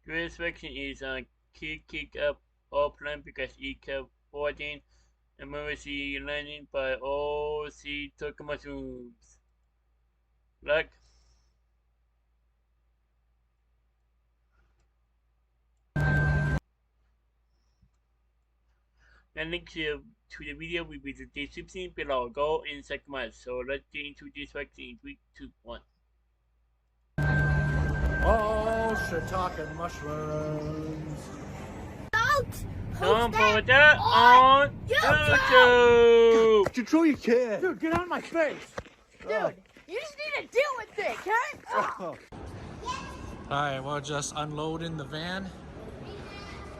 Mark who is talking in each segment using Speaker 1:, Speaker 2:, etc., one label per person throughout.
Speaker 1: Your inspection is kick up all plan because it kept forging emergency landing by all sea mushrooms. Like the link to the video will be the description below. Go in second month. So let's get into this vaccine. 3, 2, 1.
Speaker 2: Oh, shiitake mushrooms.
Speaker 1: Don't put that on YouTube!
Speaker 2: Could you throw your kid? Dude, get out of my face!
Speaker 3: Dude, you just need to deal with it, okay?
Speaker 2: Alright, we're just unloading the van.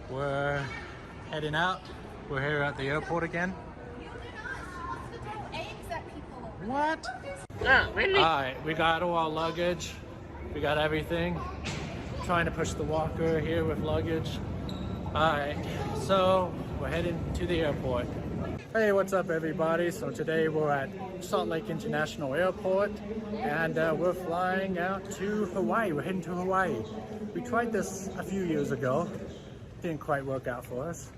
Speaker 2: We're heading out. We're here at the airport again. What?
Speaker 1: Really?
Speaker 2: Alright, we got all our luggage. We got everything. Trying to push the walker here with luggage. Alright, so we're heading to the airport. Hey, what's up everybody? So today we're at Salt Lake International Airport and we're flying out to Hawaii. We're heading to Hawaii. We tried this a few years ago. Didn't quite work out for us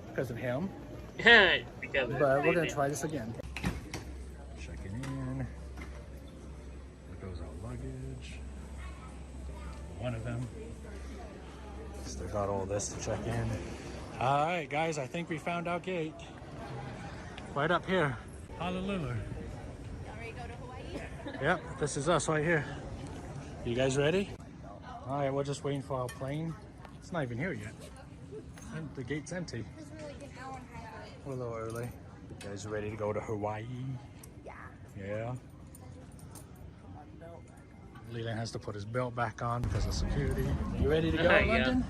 Speaker 2: because of him. But we're gonna try this again. Checking in. There goes our luggage. One of them. Still got all this to check in. All right, guys, I think we found our gate. Right up here. Honolulu.
Speaker 3: Ready to go to Hawaii?
Speaker 2: Yep, this is us right here. You guys ready? All right, we're just waiting for our plane. It's not even here yet. And the gate's empty. We're a little early. You guys ready to go to Hawaii?
Speaker 3: Yeah.
Speaker 2: Yeah. Leland has to put his belt back on because of security. You ready to go, London?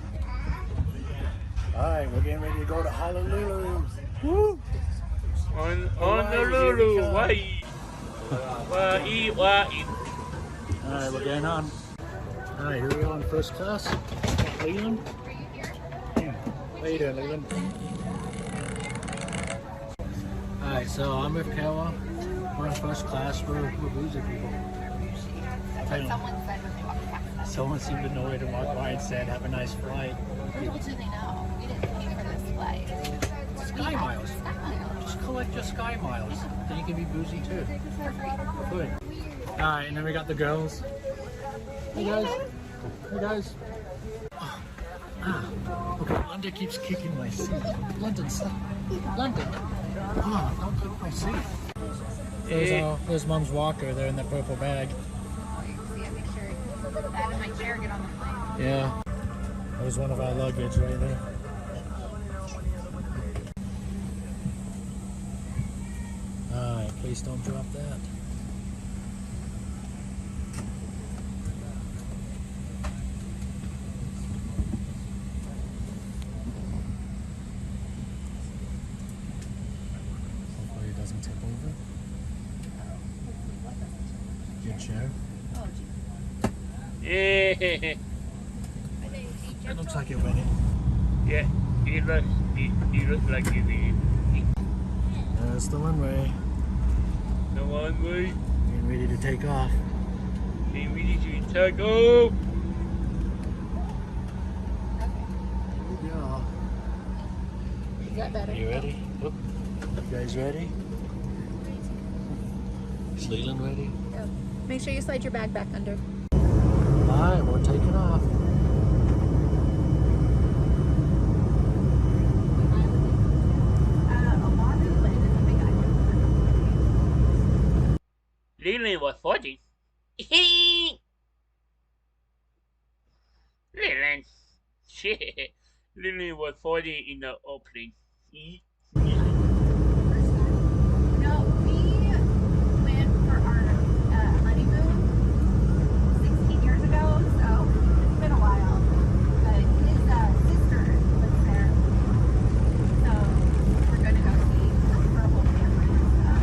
Speaker 2: All right, we're getting ready to go to Honolulu. Woo!
Speaker 1: Honolulu, Hawaii. Hawaii.
Speaker 2: All right, we're getting on. All right, here we are in first class. Leland? Yeah. How you doing, Leland? All right, so I'm with Kara. We're in first class. We're boozy people. Someone seemed to know where to walk by and said, have a nice flight.
Speaker 3: Little do they know, we didn't pay for this flight.
Speaker 2: Sky miles. Just collect your sky miles. Then you can be boozy too. Good. Alright, and then we got the girls. Hey guys. Hey guys. Okay, London keeps kicking my seat. London, stop. London. Don't kick my seat. There's Mom's walker there in that purple bag.
Speaker 3: That and my chair get on the plane.
Speaker 2: Yeah. There's one of our luggage right there. Alright, please don't drop that. Hopefully it doesn't tip over. Good chair.
Speaker 1: Yeah.
Speaker 2: It looks like you're winning.
Speaker 1: Yeah, you look like you did.
Speaker 2: There's the runway.
Speaker 1: The one way.
Speaker 2: Getting ready to take off.
Speaker 1: Getting ready to take off.
Speaker 2: Here we go.
Speaker 3: Is that better?
Speaker 2: You ready? Oop. You guys ready? Is Leland ready?
Speaker 3: Yeah. Make sure you slide your bag back under.
Speaker 2: Alright, we're taking off.
Speaker 1: Leland was 40. Leland. Shit. Leland was 40 in the opening.
Speaker 3: No, we went for our honeymoon 16 years ago, so it's been a while. But his sister lives there, so we're going to go see her whole family and stuff.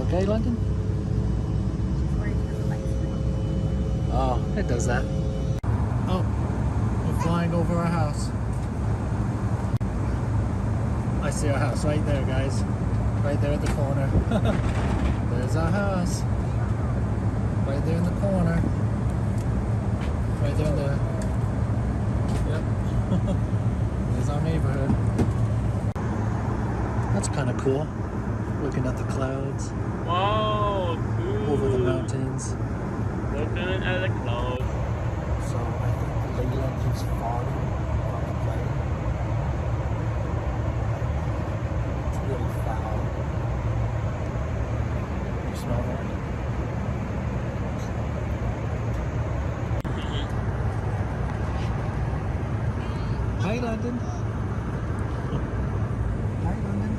Speaker 2: Okay, London? Oh, it does that. Oh, we're flying over our house. I see our house right there, guys. Right there at the corner. There's our house. Right there in the corner. Right there in the... Yep. There's our neighborhood. That's kind of cool. Looking at the clouds.
Speaker 1: Wow, cool.
Speaker 2: Over the mountains.
Speaker 1: Looking at the clouds.
Speaker 2: So I think the Leyland keeps falling on the plane. It's really foul. You smell that? Hi, London. Hi, London.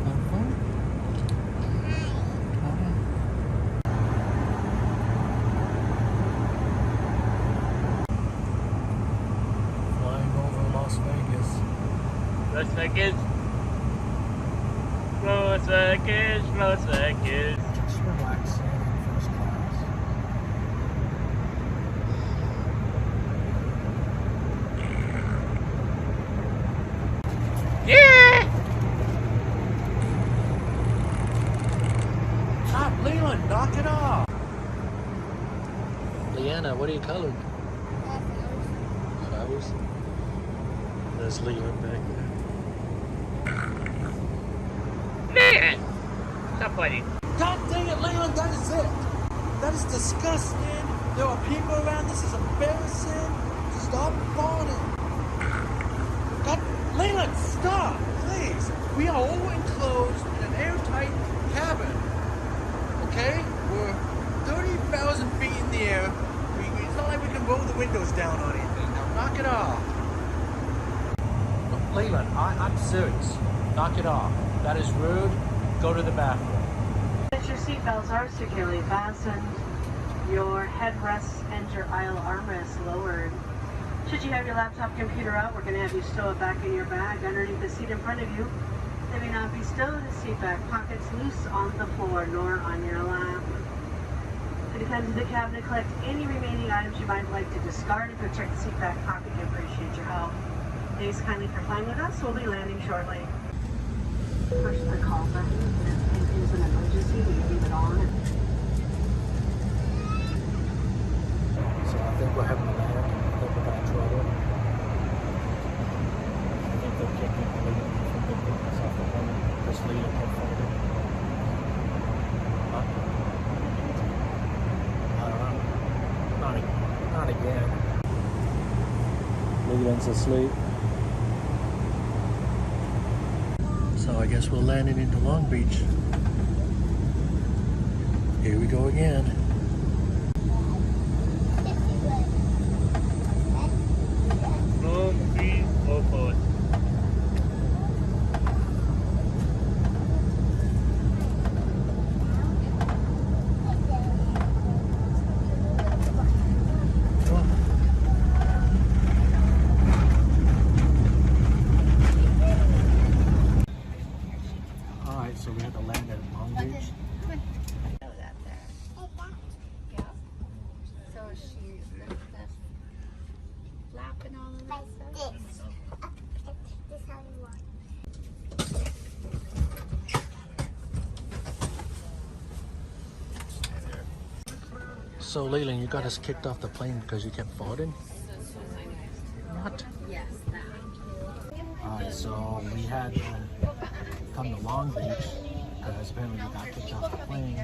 Speaker 2: Have fun? Flying over Las Vegas.
Speaker 1: Las Vegas. Las Vegas. Las Vegas.
Speaker 2: Just relaxing in first class.
Speaker 1: Yeah!
Speaker 2: Stop, Leland, knock it off! Leanna, what are you coloring? Flowers. There's Leland back there.
Speaker 1: Man! Stop fighting.
Speaker 2: God dang it, Leland, that is it! That is disgusting! There are people around, this is embarrassing! Stop falling! God, Leland, stop! Please! We are all enclosed in an airtight cabin. Okay? We're 30,000 feet in the air. It's not like we can roll the windows down or anything. Now knock it off. Leland, I'm serious. Knock it off. That is rude. Go to the bathroom.
Speaker 4: Your seatbelts are securely fastened. Your headrests and your aisle armrests lowered. Should you have your laptop computer out, we're going to have you stow it back in your bag underneath the seat in front of you. They may not be stowed in the seat back pockets loose on the floor nor on your lap. To descend to the cabin to collect any remaining items you might like to discard. If you check the seat back pocket, we appreciate your help. Thanks kindly for flying with us. We'll be landing shortly. Push the call button. If it is an emergency, we leave it on.
Speaker 2: So I think we're having a land. I think we're having trouble. I think they're kicking Leland from the business off the plane. Because Leland kept folding. Huh? I don't know. Not again. Leland's asleep. So I guess we're landing into Long Beach. Here we go again.
Speaker 1: Long Beach Airport.
Speaker 2: Alright, so we had to land at Long Beach.
Speaker 3: Know that there. Yeah. So she's the flap and all of that stuff. This how you want.
Speaker 2: So Leland, you got us kicked off the plane because you kept falling? What?
Speaker 3: Yes,
Speaker 2: Alright, so we had to come to Long Beach because apparently we got kicked off the plane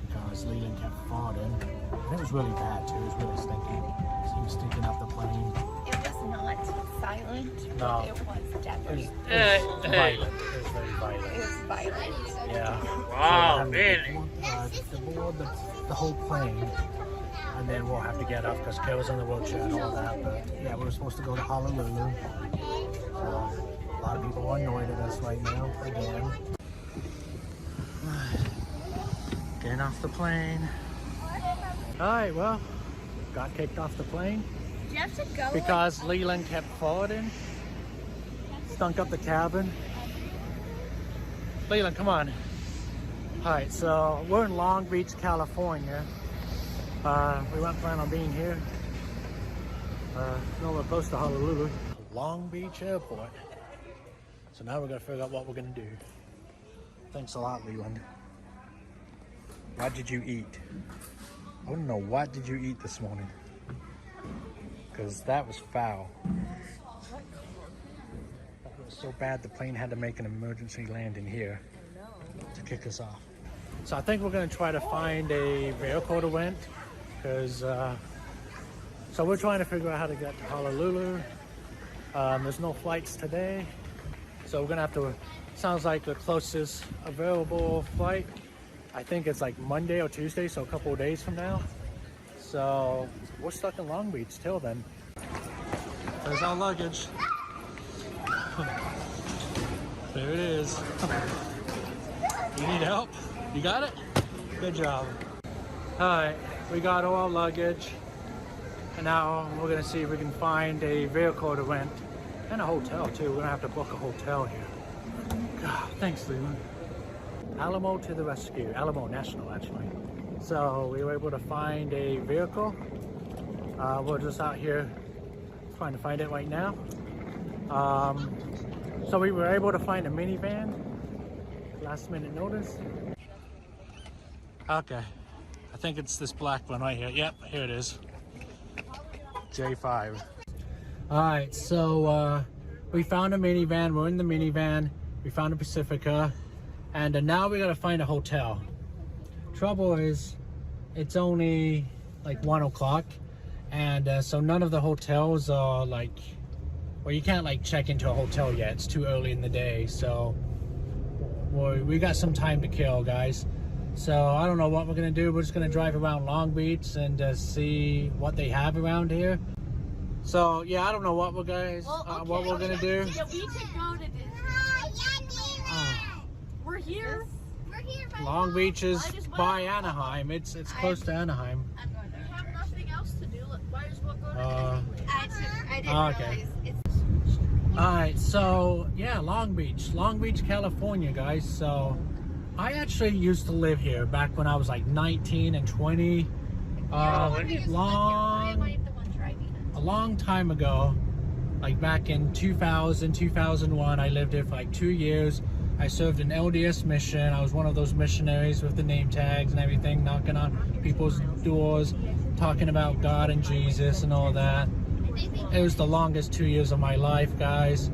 Speaker 2: because Leland kept falling. And it was really bad too, it was really stinky. So he was stinking up the plane.
Speaker 3: It was not silent,
Speaker 2: No.
Speaker 3: but it was deadly.
Speaker 2: It was violent. It was very violent.
Speaker 3: It was violent.
Speaker 2: Yeah.
Speaker 1: Wow,
Speaker 2: So
Speaker 1: really?
Speaker 2: the board, the whole plane. And then we'll have to get up because Kay was on the wheelchair and all that. But yeah, we were supposed to go to Honolulu. A lot of people are annoyed at us right now, again. Getting off the plane. Alright, well, got kicked off the plane.
Speaker 3: Do you have to go?
Speaker 2: Because Leland kept falling. Stunk up the cabin. Leland, come on. Alright, so we're in Long Beach, California. We weren't planning on being here. Nowhere close to Honolulu. Long Beach Airport. So now we're gonna figure out what we're gonna do. Thanks a lot, Leland. What did you eat? I wanna know, what did you eat this morning? Because that was foul. That was so bad the plane had to make an emergency landing here to kick us off. So I think we're gonna try to find a vehicle to rent, because so we're trying to figure out how to get to Honolulu. There's no flights today, so we're gonna have to, sounds like the closest available flight, I think it's like Monday or Tuesday, so a couple of days from now. So we're stuck in Long Beach till then. There's our luggage. There it is. You need help? You got it? Good job. Alright, we got all our luggage. And now we're gonna see if we can find a vehicle to rent. And a hotel too. We're gonna have to book a hotel here. God, thanks, Leland. Alamo to the rescue. Alamo National, actually. So we were able to find a vehicle. We're just out here trying to find it right now. So we were able to find a minivan. Last minute notice. Okay, I think it's this black one right here. Yep, here it is. J5. All right, so we found a minivan. We're in the minivan. We found a Pacifica, and now we gotta find a hotel. Trouble is, it's only like 1 o'clock, and so none of the hotels are like, well, you can't like check into a hotel yet. It's too early in the day, so we got some time to kill, guys. So I don't know what we're gonna do. We're just gonna drive around Long Beach and see what they have around here. So yeah, I don't know what we're what we're gonna do.
Speaker 3: Yeah, we could go to Disney. We're here. We're here.
Speaker 2: Long Beach is by Anaheim. It's close to Anaheim.
Speaker 3: We have nothing else to do. Might as well go to Disney. I didn't
Speaker 2: okay.
Speaker 3: realize.
Speaker 2: All right, so yeah, Long Beach, California, guys. So I actually used to live here back when I was like 19 and 20. A long time ago, like back in 2000, 2001, I lived here for like 2 years. I served an LDS mission. I was one of those missionaries with the name tags and everything, knocking on people's doors, talking about God and Jesus and all that. It was the longest 2 years of my life, guys.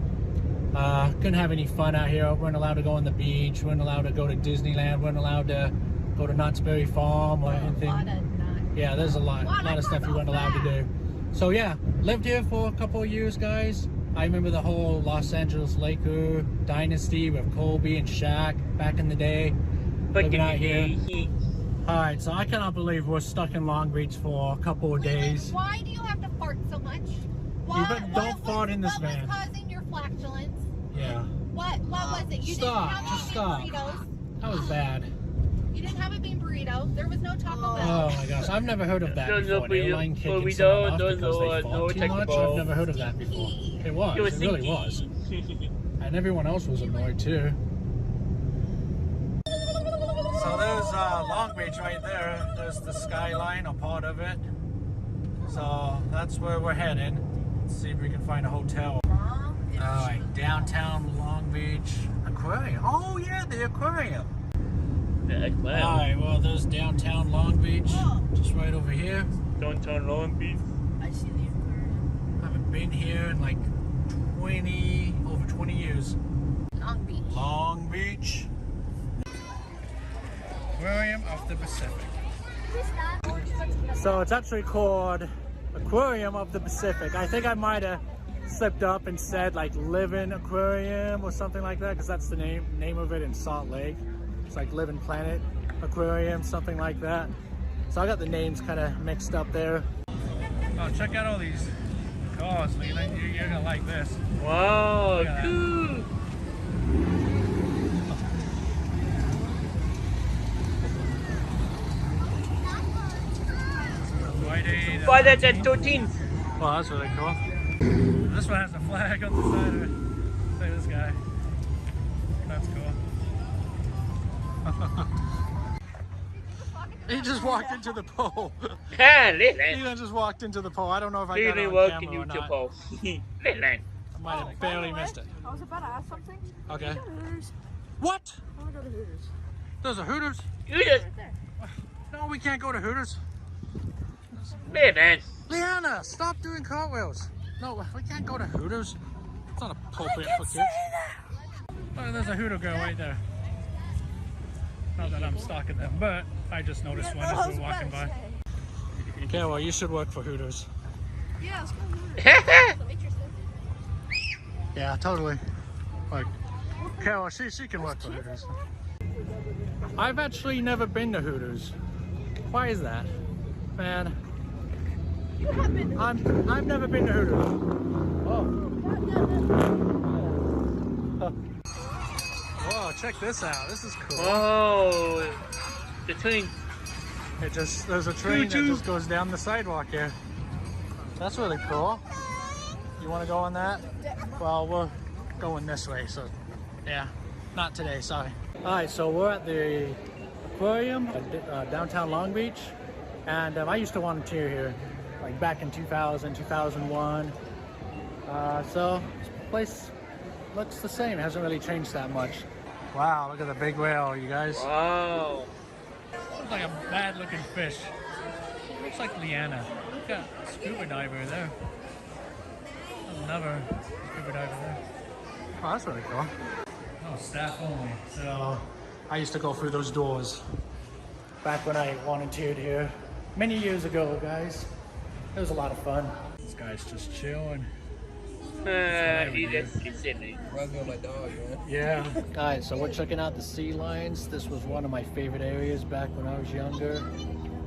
Speaker 2: Couldn't have any fun out here. We weren't allowed to go on the beach. We weren't allowed to go to Disneyland. We weren't allowed to go to Knott's Berry Farm or anything. Yeah, there's a lot of stuff we weren't allowed to do. So yeah, lived here for a couple of years, guys. I remember the whole Los Angeles Laker dynasty with Kobe and Shaq back in the day. Living out here. Alright, so I cannot believe we're stuck in Long Beach for a couple of days.
Speaker 3: Why do you have to fart so much?
Speaker 2: Don't fart in this van.
Speaker 3: What was causing your flatulence?
Speaker 2: Yeah.
Speaker 3: What was it? You didn't have
Speaker 2: Just
Speaker 3: a
Speaker 2: stop.
Speaker 3: bean burritos.
Speaker 2: That was bad.
Speaker 3: You didn't have a bean burrito. There was no Taco Bell.
Speaker 2: Oh my gosh, I've never heard of that
Speaker 1: No,
Speaker 2: before. An airline kicking someone off because they fought too much. I've never heard of that before. It really was. And everyone else was annoyed too. So there's Long Beach right there. There's the skyline, a part of it. So that's where we're heading. Let's see if we can find a hotel. Alright, downtown Long Beach Aquarium. Oh yeah, the Aquarium. Alright, well there's downtown Long Beach, just right over here.
Speaker 1: Downtown Long Beach.
Speaker 3: I see the aquarium.
Speaker 2: I haven't been here in like over 20 years.
Speaker 3: Long Beach.
Speaker 2: Long Beach. Aquarium of the Pacific. So it's actually called Aquarium of the Pacific. I think I might have slipped up and said like Living Aquarium or something like that, because that's the name of it in Salt Lake. It's like Living Planet Aquarium, something like that. So I got the names kind of mixed up there. Oh, check out all these cars, Leland. You're gonna like this.
Speaker 1: Wow, cool. Friday the 13th.
Speaker 2: Well, that's really cool. This one has a flag on the side of it. Look at this guy. That's cool. He just walked into the pole.
Speaker 1: Ha, Leland.
Speaker 2: Leland just walked into the pole. I don't know if I got it
Speaker 1: Leland
Speaker 2: on
Speaker 1: walking
Speaker 2: camera or
Speaker 1: into
Speaker 2: not.
Speaker 1: pole. Leland.
Speaker 2: I might have barely missed it.
Speaker 3: I was about to ask something.
Speaker 2: Okay.
Speaker 3: Hooters.
Speaker 2: What?
Speaker 3: I want to go to Hooters.
Speaker 2: Those are Hooters?
Speaker 1: You just
Speaker 3: Right there.
Speaker 2: No, we can't go to Hooters.
Speaker 1: Leland.
Speaker 2: Leanna, stop doing cartwheels. No, we can't go to Hooters. It's not appropriate for kids. Oh, there's a Hooter girl right there. Not that I'm stalking them, but I just noticed one as we were walking by. Okay, well, you should work for Hooters.
Speaker 3: Yeah, let's go to Hooters. I'm interested.
Speaker 2: Yeah, totally. Like, okay, well, she can work for Hooters. I've actually never been to Hooters. Why is that? Man,
Speaker 3: You have been to
Speaker 2: I've never been to Hooters. Oh. Whoa, check this out. This is cool.
Speaker 1: Oh, the train.
Speaker 2: There's a train that just goes down the sidewalk here. That's really cool. You want to go on that? Well, we're going this way, so yeah, not today, sorry. All right, so we're at the Aquarium, downtown Long Beach, and I used to volunteer here, like back in 2000, 2001. So this place looks the same. It hasn't really changed that much. Wow, look at the big whale, you guys.
Speaker 1: Wow.
Speaker 2: Looks like a bad looking fish. Looks like Leanna. Look at a scuba diver there. Another scuba diver there. Oh, that's really cool. Oh, staff only. So I used to go through those doors back when I volunteered here many years ago, guys. It was a lot of fun. This guy's just chilling.
Speaker 1: He's sitting.
Speaker 5: Reminds me of my dog, man.
Speaker 2: Yeah. Alright, so we're checking out the sea lions. This was one of my favorite areas back when I was younger,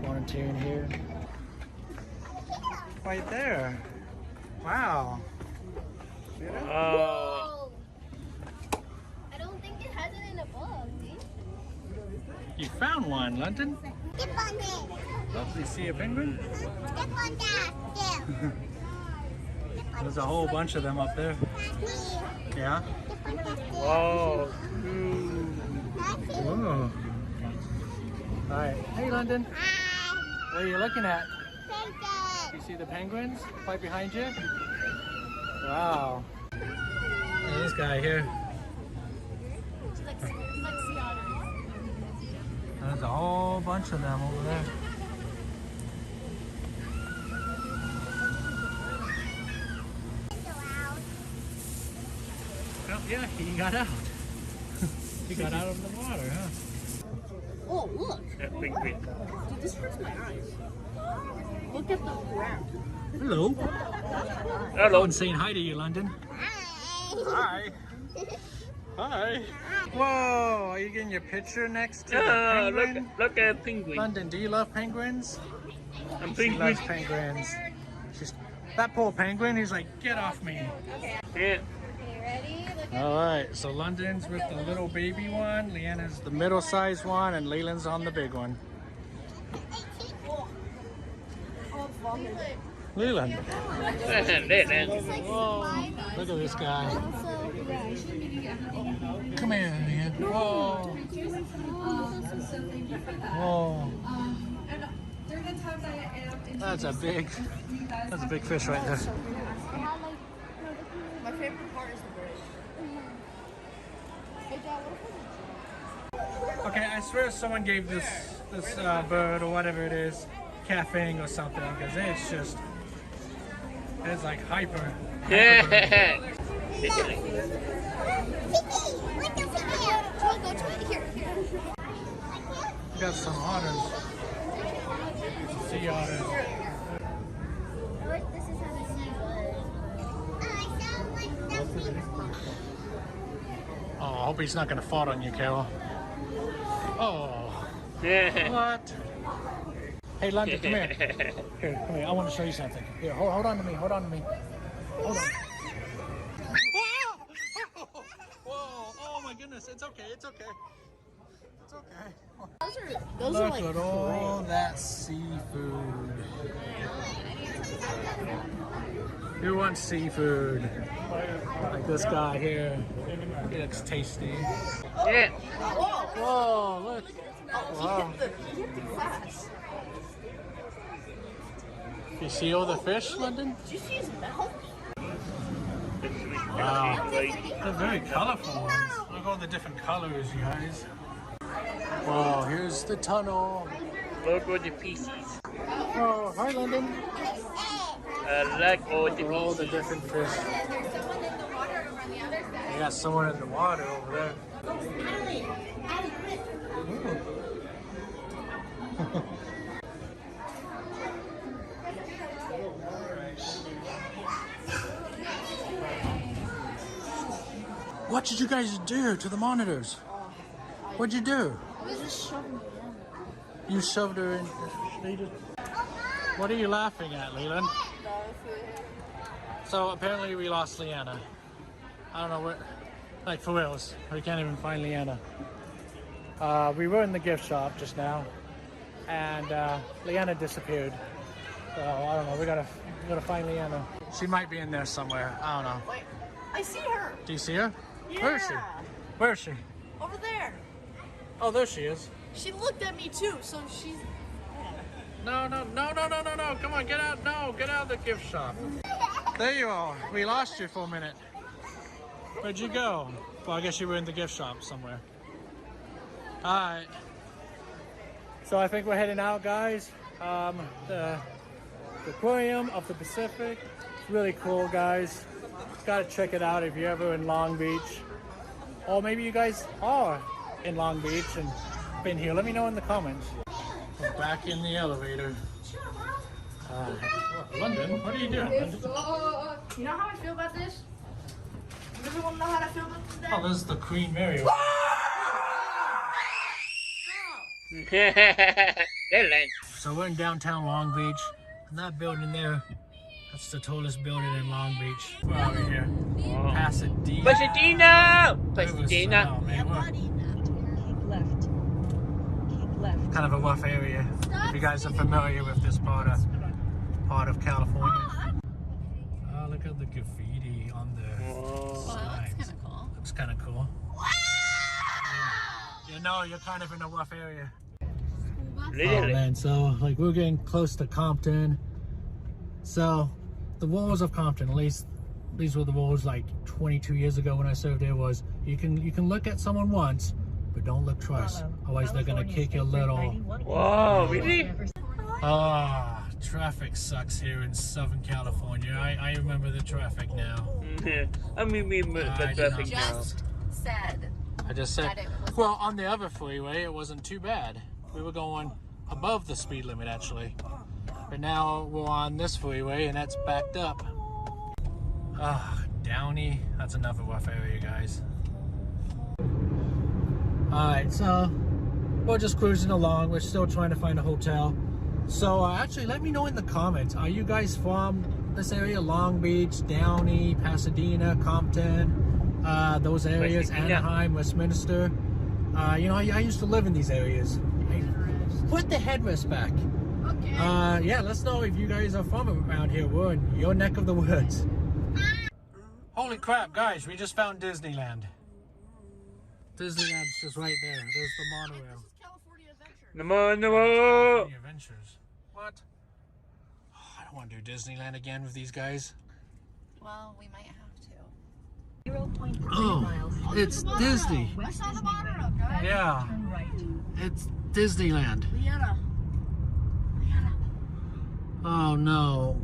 Speaker 2: volunteering here. Right there. Wow. See that?
Speaker 1: Oh.
Speaker 6: I don't think it has it in the book, see?
Speaker 2: You found one, London.
Speaker 6: Step on it.
Speaker 2: Oh, do you see a penguin?
Speaker 6: Step on that. Yeah.
Speaker 2: There's a whole bunch of them up there. Yeah?
Speaker 1: Wow.
Speaker 2: Whoa. Alright. Hey, London.
Speaker 6: Hi.
Speaker 2: What are you looking at?
Speaker 6: Princess.
Speaker 2: You see the penguins right behind you? Wow. Hey, this guy here. There's a whole bunch of them over there. Oh, yeah, he got out. He got out of the water, huh?
Speaker 3: Oh, look.
Speaker 1: That big fish.
Speaker 3: Dude, this hurts my eyes. Look at the ground.
Speaker 2: Hello.
Speaker 1: Hello.
Speaker 2: Someone's saying hi to you, London.
Speaker 6: Hi.
Speaker 2: Hi. Hi. Whoa, are you getting your picture next to the
Speaker 1: Look,
Speaker 2: penguin?
Speaker 1: look at penguin.
Speaker 2: London, do you love penguins?
Speaker 1: And
Speaker 2: She
Speaker 1: penguin.
Speaker 2: loves penguins. That poor penguin, he's like, get off me.
Speaker 1: Yeah.
Speaker 6: Okay, ready? Look at
Speaker 2: All right, so London's with the little baby one, Leanna's the middle-sized one, and Leland's on the big one. Leland,
Speaker 1: Leland.
Speaker 2: whoa, look at this guy. Come here, Leland. Whoa. Whoa. That's a big fish right there.
Speaker 3: My favorite part is the bridge.
Speaker 2: Okay, I swear someone gave this bird or whatever it is caffeine or something, because it's like hyper.
Speaker 1: Yeah.
Speaker 2: We got some otters. Sea otters.
Speaker 6: this is how the sea was.
Speaker 2: Oh, I hope he's not gonna fall on you, Carol. Oh,
Speaker 1: Yeah.
Speaker 2: what? Hey, London, come here. Here, come here. I want to show you something. Here, hold on to me. Hold on to me. Hold on. Whoa! Oh my goodness! It's okay. It's okay. It's okay.
Speaker 3: Those are
Speaker 2: Look
Speaker 3: like
Speaker 2: at all that seafood. Who wants seafood? Like this guy here. He looks tasty.
Speaker 1: Yeah.
Speaker 2: Whoa, look. Wow.
Speaker 3: He hit the fast.
Speaker 2: You see all the fish, London?
Speaker 3: Did you see his mouth?
Speaker 2: Wow. They're very colorful ones. Look at all the different colors, you guys. Wow, here's the tunnel.
Speaker 1: Look at the pieces.
Speaker 2: Oh, hi, London.
Speaker 1: I like all the
Speaker 2: All
Speaker 1: pieces.
Speaker 2: the different fish.
Speaker 6: There's someone in the water over on the other side.
Speaker 2: You got someone in the water over there. What did you guys do to the monitors? What'd you do? You shoved her in. What are you laughing at, Leland? So apparently we lost Leanna. I don't know where, like for reals. We can't even find Leanna. We were in the gift shop just now, and Leanna disappeared. So I don't know. We gotta find Leanna. She might be in there somewhere. I don't know.
Speaker 3: Wait, I see her.
Speaker 2: Do you see her?
Speaker 3: Yeah.
Speaker 2: Where is she? Where is she?
Speaker 3: Over there.
Speaker 2: Oh, there she is.
Speaker 3: She looked at me too, so she's.
Speaker 2: No. Come on, get out. No, get out of the gift shop. There you are. We lost you for a minute. Where'd you go? Well, I guess you were in the gift shop somewhere. All right. So I think we're heading out, guys. The Aquarium of the Pacific. It's really cool, guys. Gotta check it out if you're ever in Long Beach. Or maybe you guys are in Long Beach and been here. Let me know in the comments. We're back in the elevator. London, what are you doing?
Speaker 3: You know how I feel about this? You really want to know how I feel about this?
Speaker 2: Oh, this is the Queen Mary. So we're in downtown Long Beach, and that building there, that's the tallest building in Long Beach. We're over here. Pasadena.
Speaker 1: Pasadena!
Speaker 2: Oh,
Speaker 1: Pasadena!
Speaker 2: man,
Speaker 3: Keep left. Keep left.
Speaker 2: kind of a rough area. If you guys are familiar with this part of California. Oh, look at the graffiti on the signs. Looks kind of cool. You know, you're kind of in a rough area. Oh man, so like we're getting close to Compton. So the walls of Compton, at least these were the walls like 22 years ago when I served there, was you can look at someone once, but don't look twice. Otherwise they're gonna kick your little.
Speaker 1: Whoa, really?
Speaker 2: Ah, traffic sucks here in Southern California. I remember the traffic now.
Speaker 1: I mean, the traffic now.
Speaker 6: Just said.
Speaker 2: I just said,
Speaker 6: That it was-
Speaker 2: well, on the other freeway, it wasn't too bad. We were going above the speed limit, actually. But now we're on this freeway, and that's backed up. Ah, Downey, that's another rough area, guys. Alright, so we're just cruising along. We're still trying to find a hotel. So actually, let me know in the comments. Are you guys from this area? Long Beach, Downey, Pasadena, Compton? Those areas, Anaheim, Westminster. You know, I used to live in these areas. Put the headrest back.
Speaker 3: Okay.
Speaker 2: Yeah, let's know if you guys are from around here. We're in your neck of the woods. Holy crap, guys, we just found Disneyland. Disneyland's just right there. There's the monorail.
Speaker 3: California Adventure.
Speaker 1: No more.
Speaker 2: California Adventures. What? Oh, I don't want to do Disneyland again with these guys.
Speaker 6: Well, we might have to.
Speaker 3: 0.3
Speaker 2: Oh,
Speaker 3: miles.
Speaker 2: it's Disney.
Speaker 3: I saw the monorail, guys.
Speaker 2: Yeah,
Speaker 3: Turn right.
Speaker 2: it's Disneyland.
Speaker 3: Leanna.
Speaker 2: Oh no.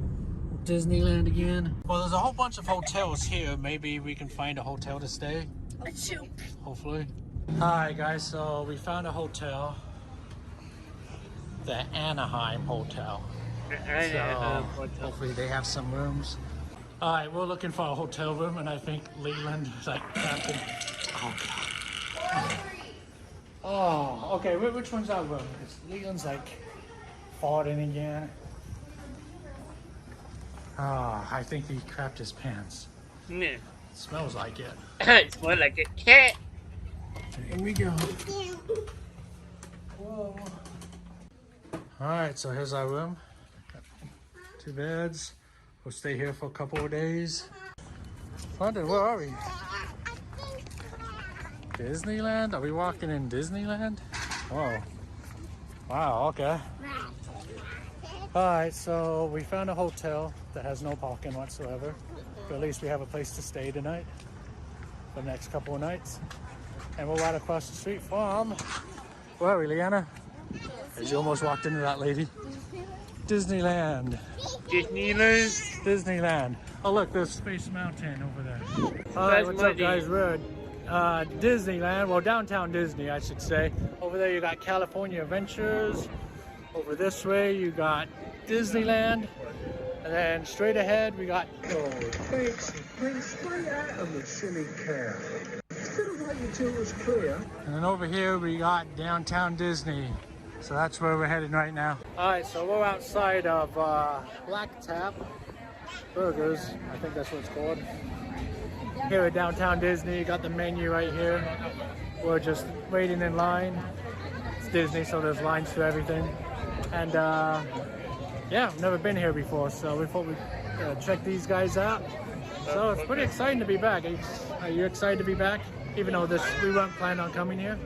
Speaker 2: Disneyland again? Well, there's a whole bunch of hotels here. Maybe we can find a hotel to stay. Hopefully. Alright guys, so we found a hotel. The Anaheim Hotel. So hopefully they have some rooms. Alright, we're looking for a hotel room, and I think Leland is like trapped in. Oh god. Oh, okay, which one's our room? Because Leland's like farting again. Oh, I think he crapped his pants.
Speaker 1: Yeah.
Speaker 2: Smells like it.
Speaker 1: It's more like it.
Speaker 2: Here we go. Whoa. Alright, so here's our room. Got 2 beds. We'll stay here for a couple of days. London, where are we? Disneyland? Are we walking in Disneyland? Whoa. Wow, okay. Alright, so we found a hotel that has no parking whatsoever. But at least we have a place to stay tonight for the next couple of nights. And we're right across the street from, where are we, Leanna? As you almost walked into that lady. Disneyland.
Speaker 1: Disneyland.
Speaker 2: Disneyland. Oh look, there's Space Mountain over there. Alright, what's up guys? We're at Disneyland, well downtown Disney I should say. Over there you got California Adventures. Over this way you got Disneyland. And then straight ahead we got...
Speaker 5: Oh, thanks. Please stay out of the silly cow. Instead of waiting till it was clear.
Speaker 2: And then over here we got downtown Disney. So that's where we're headed right now. Alright, so we're outside of Black Tap Burgers. I think that's what it's called. Here at downtown Disney, you got the menu right here. We're just waiting in line. It's Disney, so there's lines to everything. And yeah, I've never been here before, so we thought we'd check these guys out. So it's pretty exciting to be back. Are you excited to be back? Even though we weren't planning on coming here.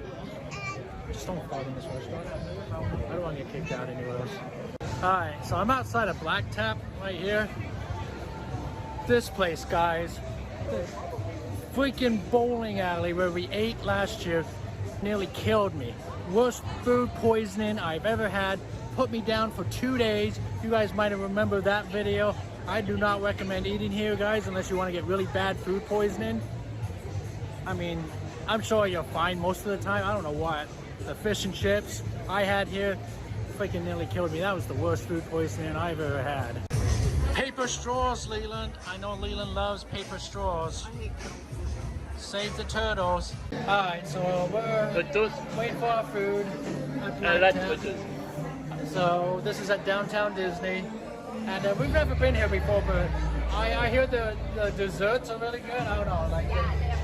Speaker 2: Just don't fall in this restaurant. I don't want to get kicked out anywhere else. Alright, so I'm outside of Black Tap right here. This place, guys. This freaking bowling alley where we ate last year nearly killed me. Worst food poisoning I've ever had. Put me down for 2 days. You guys might have remembered that video. I do not recommend eating here, guys, unless you want to get really bad food poisoning. I mean, I'm sure you're fine most of the time. I don't know what. The fish and chips I had here freaking nearly killed me. That was the worst food poisoning I've ever had. Paper straws, Leland. I know Leland loves paper straws. Save the turtles. Alright, so we're waiting for our food. So this is at downtown Disney. And we've never been here before, but I hear the desserts are really good. I don't know, like
Speaker 3: Yeah, they have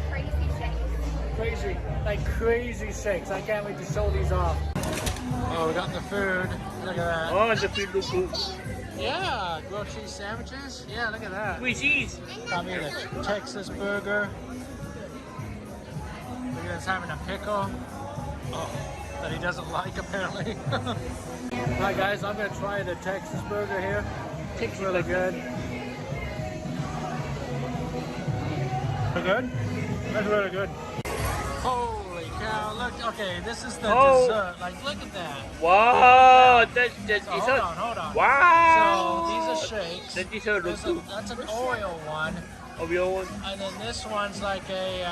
Speaker 3: crazy shakes.
Speaker 2: crazy shakes. I can't wait to show these off. Oh, we got the food. Look at that.
Speaker 1: Oh, the food looks good.
Speaker 2: Yeah, grilled cheese sandwiches. Yeah, look at that.
Speaker 1: Sweet cheese.
Speaker 2: Got me the Texas burger. Look at this having a pickle. Oh, that he doesn't like apparently. Alright guys, I'm gonna try the Texas burger here. It's really good. Good? That's really good. Holy cow, look, okay, this is the dessert. Like, look at that.
Speaker 1: Wow, that's
Speaker 2: So, hold on.
Speaker 1: Wow.
Speaker 2: So, these are shakes.
Speaker 1: That dessert looks good.
Speaker 2: That's an oil one.
Speaker 1: Oreo one.
Speaker 2: And then this one's like a,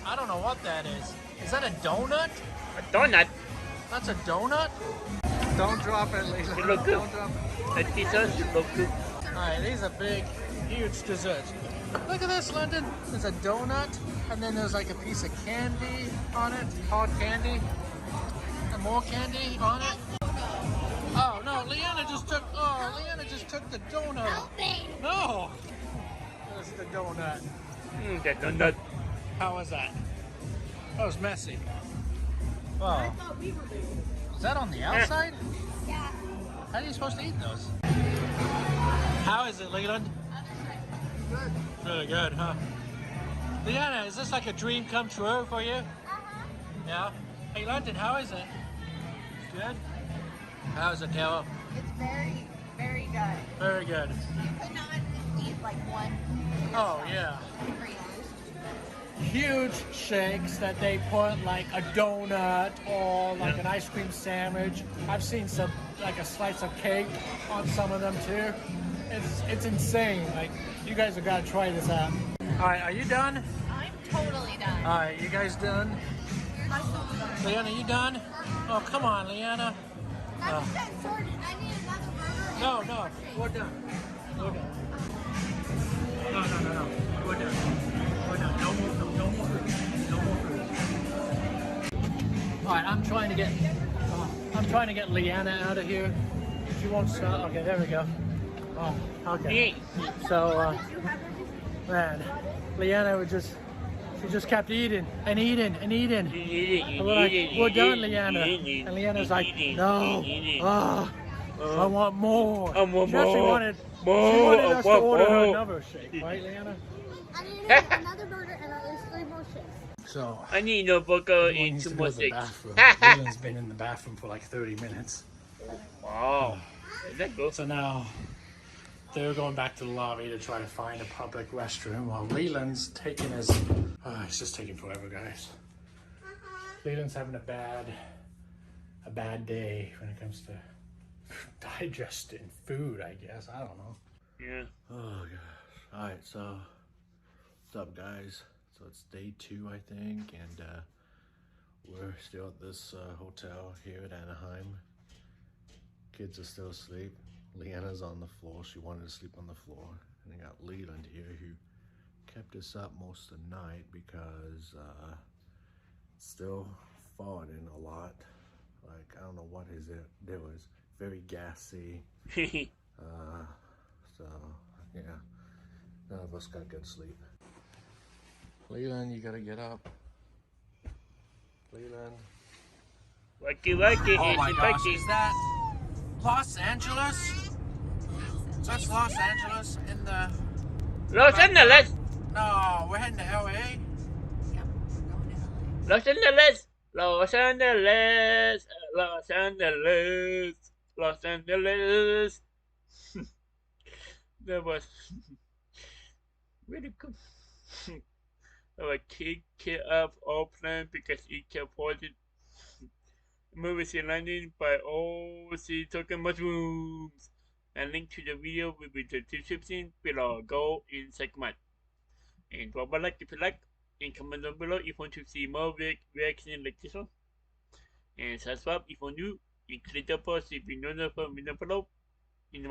Speaker 2: I don't know what that is. Is that a donut?
Speaker 1: A donut.
Speaker 2: That's a donut? Don't drop it, Lisa.
Speaker 1: It look good.
Speaker 2: Don't drop it.
Speaker 1: That dessert look good.
Speaker 2: Alright, these are big, huge desserts. Look at this, London. There's a donut, and then there's like a piece of candy on it, hard candy, and more candy on it. Oh no, Leanna just took the donut. No! There's the donut.
Speaker 1: That donut.
Speaker 2: How was that? That was messy. Oh. Is that on the outside?
Speaker 3: Yeah.
Speaker 2: How are you supposed to eat those? How is it, Leland?
Speaker 3: Good.
Speaker 2: Really good, huh? Leanna, is this like a dream come true for you? Yeah? Hey, London, how is it? Good? How is it, Taylor?
Speaker 3: It's very, very good.
Speaker 2: Very good.
Speaker 3: You could not just eat like one.
Speaker 2: Oh, yeah.
Speaker 3: $3.
Speaker 2: Huge shakes that they put like a donut or like an ice cream sandwich. I've seen some like a slice of cake on some of them too. It's insane. Like, you guys have got to try this out. All right, are you done?
Speaker 3: I'm totally done.
Speaker 2: All right, you guys done?
Speaker 3: I'm so done.
Speaker 2: Leanna, you done? Oh, come on, Leanna.
Speaker 6: I need another burger.
Speaker 2: No, we're done. We're done. No. We're done. We're done. No more food. No more food. No more food. All right, I'm trying to get Leanna out of here. She won't stop. Okay, there we go. Oh, okay. So, man, Leanna she just kept eating and eating and eating. We're done, Leanna. And Leanna's like, no, I want more.
Speaker 1: I want
Speaker 2: She actually
Speaker 1: more.
Speaker 2: wanted us to order her another shake, right, Leanna?
Speaker 6: I need another burger and at least 3 more shakes.
Speaker 2: So
Speaker 1: I need no burger
Speaker 2: everyone
Speaker 1: and
Speaker 2: needs
Speaker 1: two
Speaker 2: to go
Speaker 1: more
Speaker 2: to the
Speaker 1: sticks.
Speaker 2: bathroom. Leland's been in the bathroom for like 30 minutes.
Speaker 1: Wow. Is that good?
Speaker 2: So now they're going back to the lobby to try to find a public restroom while Leland's taking his... it's just taking forever, guys. Leland's having a bad day when it comes to digesting food, I guess. I don't know.
Speaker 1: Yeah.
Speaker 2: Oh, gosh. All right, so what's up, guys? So it's day 2, I think, and we're still at this hotel here at Anaheim. Kids are still asleep. Leanna's on the floor. She wanted to sleep on the floor. And I got Leland here who kept us up most of the night because it's still falling a lot. Like, I don't know what his it was. Very gassy. So, yeah. None of us got good sleep. Leland, you gotta get up. Leland.
Speaker 1: Wacky,
Speaker 2: Oh my
Speaker 1: it's
Speaker 2: gosh,
Speaker 1: wacky.
Speaker 2: is that Los Angeles? That's Los Angeles in the...
Speaker 1: Los Angeles!
Speaker 2: No, we're heading to LA.
Speaker 1: Los Angeles! Los Angeles! Los Angeles! Los Angeles! That was really good. Our kid up all plan because it kept holding. Movie scene landing by OC Token Mushrooms. And link to the video will be the description below. Go in segment. And drop a like if you like. And comment down below if you want to see more reaction like this one. And subscribe if you're new. And click the post if you know the video below. In the